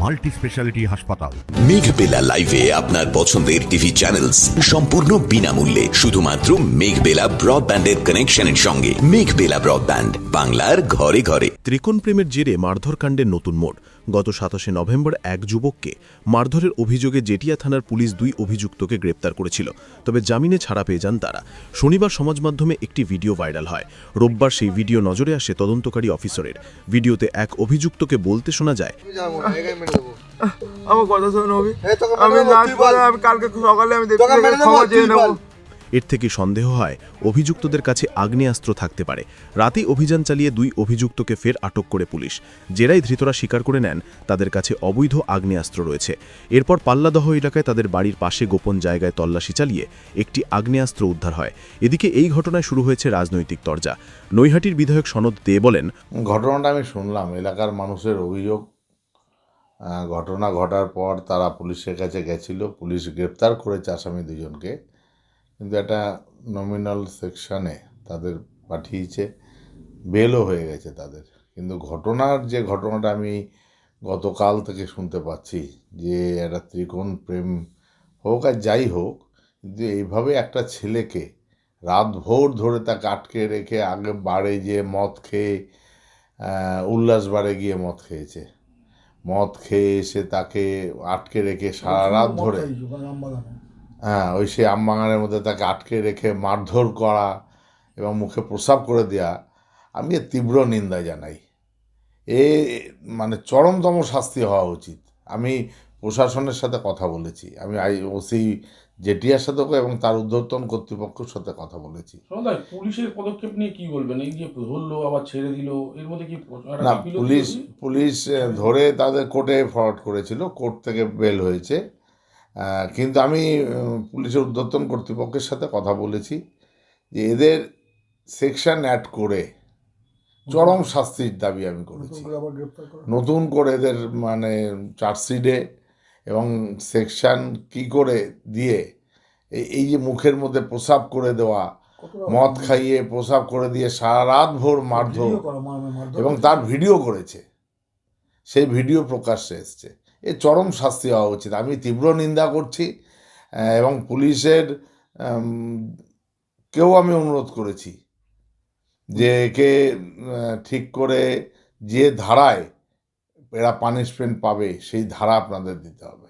Multi স্পেশালিটি হাসপাতাল। মেঘবেলা লাইভে আপনার পছন্দের টিভি চ্যানেলস সম্পূর্ণ বিনামূল্যে, শুধুমাত্র মেঘবেলা ব্রডব্যান্ডের কানেকশনের সঙ্গে। মেঘবেলা ব্রডব্যান্ড, বাংলার ঘরে ঘরে। ত্রিকোণ প্রেমের জেরে মারধর কাণ্ডের নতুন মোড়। গত 27 নভেম্বর এক যুবককে মারধরের অভিযোগে জেটিয়া থানার পুলিশ 2 অভিযুক্তকে গ্রেপ্তার করেছিল, তবে জামিনে ছাড়া পেয়ে যান তারা। শনিবার সমাজ মাধ্যমে একটি ভিডিও ভাইরাল হয়। রোববার সেই ভিডিও নজরে আসে তদন্তকারী অফিসারের। ভিডিওতে এক অভিযুক্তকে বলতে শোনা যায়, আমার কথা শোনো, আমি রাত করে আমি কালকে সকালে আমি খবর চেয়ে নেব। এর থেকে সন্দেহ হয় অভিযুক্তদের কাছে আগ্নেয়াস্ত্র থাকতে পারে। রাতেই অভিযান চালিয়ে 2 অভিযুক্তকে ফের আটক করে পুলিশ। জেরায় ধৃতরা স্বীকার করে নেন তাদের কাছে অবৈধ আগ্নেয়াস্ত্র রয়েছে। এরপর পাল্লাদহ এলাকায় তাদের বাড়ির পাশে গোপন জায়গায় তল্লাশি চালিয়ে একটি আগ্নেয়াস্ত্র উদ্ধার হয়। এদিকে এই ঘটনায় শুরু হয়েছে রাজনৈতিক তরজা। নৈহাটির বিধায়ক সনদ দে বলেন, ঘটনাটা আমি শুনলাম, এলাকার মানুষের অভিযোগ। ঘটনা ঘটার পর তারা পুলিশের কাছে গেছিল, পুলিশ গ্রেপ্তার করেছে আসামি 2জনকে, কিন্তু একটা নমিনাল সেকশনে তাদের পাঠিয়েছে, বেলও হয়ে গেছে তাদের। কিন্তু ঘটনাটা আমি গতকাল থেকে শুনতে পাচ্ছি যে একটা ত্রিকোণ প্রেম হোক আর যাই হোক, কিন্তু এইভাবে একটা ছেলেকে রাতভর ধরে তাকে আটকে রেখে আগে বারে যে মদ খেয়ে উল্লাস বারে গিয়ে মদ খেয়েছে, মদ খেয়ে এসে তাকে আটকে রেখে সারা রাত ধরে, ওই সে আমবাগানের মধ্যে তাকে আটকে রেখে মারধর করা এবং মুখে প্রস্রাব করে দেওয়া, আমি এর তীব্র নিন্দা জানাই। মানে চরমতম শাস্তি হওয়া উচিত। আমি প্রশাসনের সাথে কথা বলেছি, আমি ওসি জেটিয়ার সাথে এবং তার ঊর্ধ্বতন কর্তৃপক্ষের সাথে কথা বলেছি। পুলিশের পদক্ষেপ নিয়ে কি বলবেন? এই যে ধরলো আবার ছেড়ে দিল, এর মধ্যে কি না, পুলিশ ধরে তাদের কোর্টে ফরওয়ার্ড করেছিল, কোর্ট থেকে বেল হয়েছে। কিন্তু আমি পুলিশের ঊর্ধ্বতন কর্তৃপক্ষের সাথে কথা বলেছি যে এদের সেকশন অ্যাড করে চরম শাস্তির দাবি আমি করেছি। নতুন করে এদের মানে চার্জশিটে এবং সেকশন কি করে দিয়ে এই যে মুখের মধ্যে প্রস্রাব করে দেওয়া, মদ খাইয়ে প্রস্রাব করে দিয়ে সারা রাত ভোর মারধর, এবং তার ভিডিও করেছে, সেই ভিডিও প্রকাশ্যে এসছে। এ চরম শাস্তি হওয়া উচিত। আমি তীব্র নিন্দা করছি এবং পুলিশের কেউ আমি অনুরোধ করেছি যে একে ঠিক করে যে ধারায় এরা পানিশমেন্ট পাবে সেই ধারা আপনাদের দিতে হবে।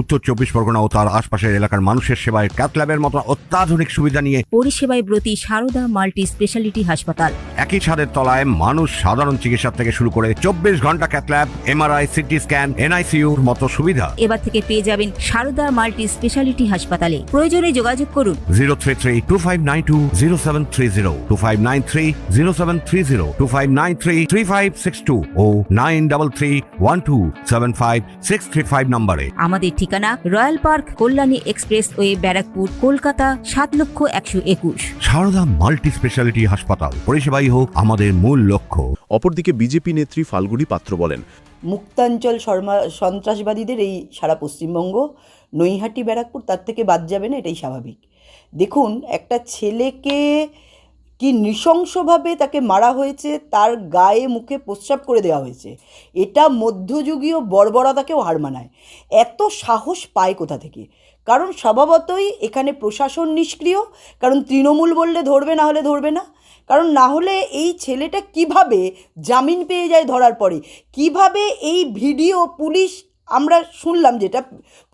উত্তর 24 পরগনা ও তার আশপাশের এলাকার মানুষের সেবায় ক্যাথ ল্যাবের মতো অত্যাধুনিক সুবিধা নিয়ে পরিষেবায় ব্রতী সারদা মাল্টি স্পেশালিটি হাসপাতাল। একই ছাদের তলায় মানুষ সাধারণ চিকিৎসা থেকে শুরু করে 24 ঘন্টা cath lab, MRI, CT scan, এনআইসিইউর মতো সুবিধা এবার থেকে পেয়ে যাবেন সারদা মাল্টি স্পেশালিটি হাসপাতালে। প্রয়োজনে যোগাযোগ করুন 033-2592-0730, 2593-0730, 2593-3562 ও 9331275635 নম্বরে। আমাদের ঠিকানা Royal Park, Kalyani expressway, Barrackpore, Kolkata 7,01,21। Multi মাল্টি স্পেশালিটি হাসপাতাল, পরিষেবাই হোক আমাদের মূল লক্ষ্য। অপরদিকে বিজেপি নেত্রী ফাল্গুনী পাত্র বলেন, মুক্তাঞ্চল সন্ত্রাসবাদীদের এই সারা পশ্চিমবঙ্গ, নৈহাটি, ব্যারাকপুর তার থেকে বাদ যাবে না, এটাই স্বাভাবিক। দেখুন, একটা ছেলেকে কি নৃশংসভাবে তাকে মারা হয়েছে, তার গায়ে মুখে প্রস্রাব করে দেওয়া হয়েছে। এটা মধ্যযুগীয় বর্বরতাকেও হার মানায়। এত সাহস পায় কোথা থেকে? কারণ স্বভাবতই এখানে প্রশাসন নিষ্ক্রিয়, কারণ তৃণমূল বললে ধরবে, না হলে ধরবে না। কারণ না হলে এই ছেলেটা কিভাবে জামিন পেয়ে যায় ধরার পরে? কিভাবে এই ভিডিও পুলিশ, আমরা শুনলাম যেটা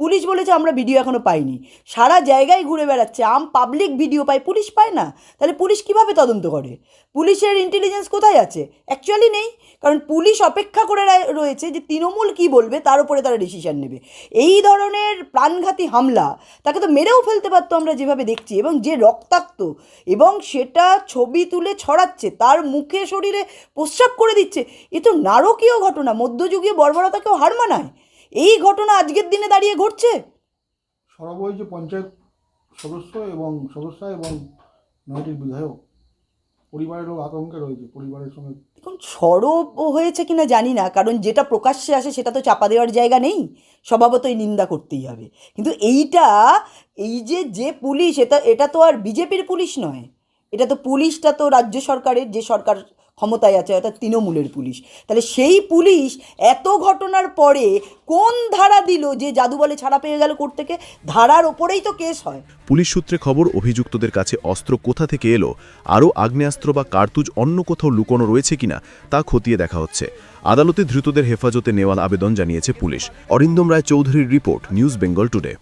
পুলিশ বলেছে, আমরা ভিডিও এখনও পাইনি, সারা জায়গায় ঘুরে বেড়াচ্ছে, পাবলিক ভিডিও পায়, পুলিশ পায় না। তাহলে পুলিশ কিভাবে তদন্ত করে? পুলিশের ইন্টেলিজেন্স কোথায় আছে? অ্যাকচুয়ালি নেই, কারণ পুলিশ অপেক্ষা করে রয়েছে যে তৃণমূল কী বলবে তার উপরে তারা ডিসিশন নেবে। এই ধরনের প্রাণঘাতী হামলা, তাকে তো মেরেও ফেলতে পারতো আমরা যেভাবে দেখছি, এবং যে রক্তাক্ত, এবং সেটা ছবি তুলে ছড়াচ্ছে, তার মুখে শরীরে প্রস্রাব করে দিচ্ছে। এ তো নারকীয় ঘটনা, মধ্যযুগীয় বর্বরতাকেও হার মানায়। এই ঘটনা আজকের দিনে দাঁড়িয়ে ঘটছে। সরবই যে পঞ্চায়েত সদস্য এবং নৈহাটির বিধায়ক পরিবারের লোক আতঙ্কে রয়েছে, পরিবারের সঙ্গে। এখন সরব হয়েছে কিনা জানি না, কারণ যেটা প্রকাশ্যে আসে সেটা তো চাপা দেওয়ার জায়গা নেই, স্বভাবতই নিন্দা করতেই হবে। কিন্তু এই যে পুলিশ, এটা তো আর বিজেপির পুলিশ নয়, এটা তো পুলিশটা তো রাজ্য সরকারের, যে সরকার ক্ষমতায় আছে, অর্থাৎ তৃণমূলের পুলিশ। তাহলে সেই পুলিশ এত ঘটনার পরে কোন ধারা দিল যে জাদু বলে ছাড়া পেয়ে গেল কোর্ট থেকে? ধারার ওপরেই তো কেস হয়। পুলিশ সূত্রে খবর, অভিযুক্তদের কাছে অস্ত্র কোথা থেকে এলো, আরও আগ্নেয়াস্ত্র বা কার্তুজ অন্য কোথাও লুকোনো রয়েছে কিনা তা খতিয়ে দেখা হচ্ছে। আদালতে ধৃতদের হেফাজতে নেওয়ার আবেদন জানিয়েছে পুলিশ। অরিন্দম রায় চৌধুরীর রিপোর্ট, নিউজ বেঙ্গল টুডে।